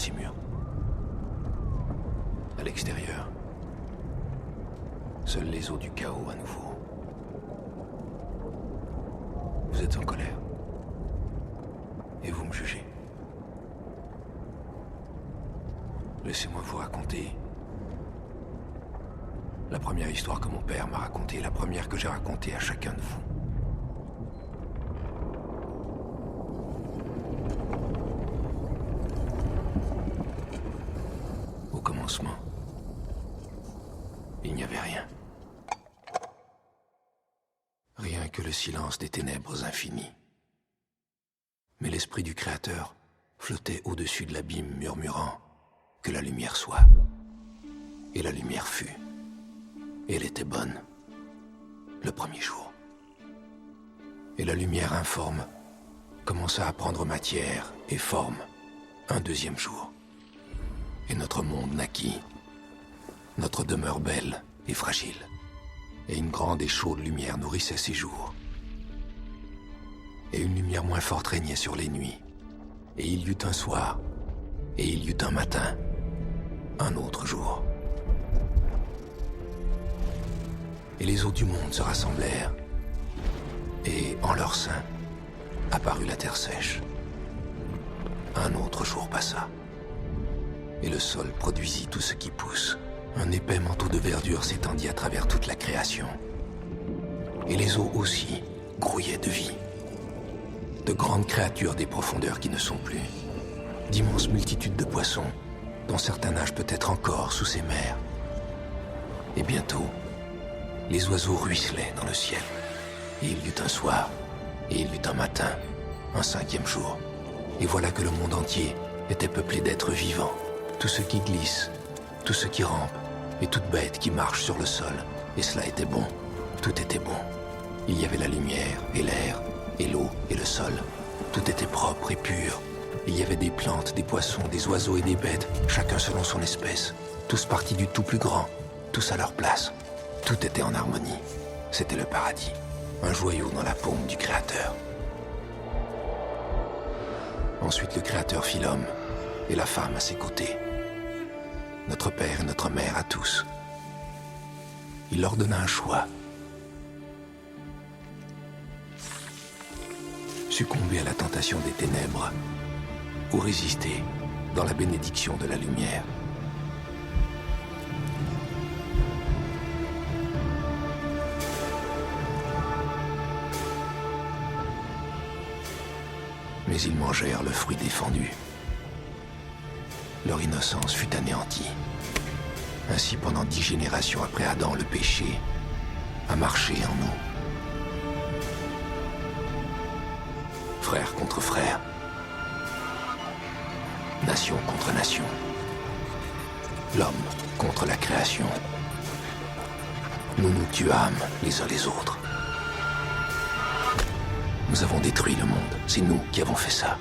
ces murs. À l'extérieur, seuls les eaux du chaos à nouveau. Vous êtes en colère. Et vous me jugez. Laissez-moi vous raconter la première histoire que mon père m'a racontée, la première que j'ai racontée à chacun de vous. Au commencement, il n'y avait rien. Rien que le silence des ténèbres infinies. Mais l'esprit du Créateur flottait au-dessus de l'abîme, murmurant que la lumière soit. Et la lumière fut. Et elle était bonne, le premier jour. Et la lumière informe commença à prendre matière et forme un deuxième jour. Et notre monde naquit, notre demeure belle et fragile. Et une grande et chaude lumière nourrissait ses jours. Et une lumière moins forte régnait sur les nuits. Et il y eut un soir, et il y eut un matin, un autre jour. Et les eaux du monde se rassemblèrent, et en leur sein apparut la terre sèche. Un autre jour passa, et le sol produisit tout ce qui pousse. Un épais manteau de verdure s'étendit à travers toute la création. Et les eaux aussi grouillaient de vie. De grandes créatures des profondeurs qui ne sont plus. D'immenses multitudes de poissons, dont certains nagent peut-être encore sous ces mers. Et bientôt, les oiseaux ruisselaient dans le ciel. Et il y eut un soir, et il y eut un matin, un cinquième jour. Et voilà que le monde entier était peuplé d'êtres vivants. Tout ce qui glisse, tout ce qui rampe, et toute bête qui marche sur le sol. Et cela était bon, tout était bon. Il y avait la lumière, et l'air, et l'eau, et le sol. Tout était propre et pur. Il y avait des plantes, des poissons, des oiseaux et des bêtes, chacun selon son espèce. Tous partis du tout plus grand, tous à leur place. Tout était en harmonie. C'était le paradis. Un joyau dans la paume du Créateur. Ensuite, le Créateur fit l'homme et la femme à ses côtés. Notre père et notre mère à tous. Il leur donna un choix. Succomber à la tentation des ténèbres ou résister dans la bénédiction de la lumière. Mais ils mangèrent le fruit défendu. Leur innocence fut anéantie. Ainsi, pendant 10 générations après Adam, le péché a marché en nous. Frère contre frère. Nation contre nation. L'homme contre la création. Nous nous tuâmes les uns les autres. Nous avons détruit le monde. C'est nous qui avons fait ça.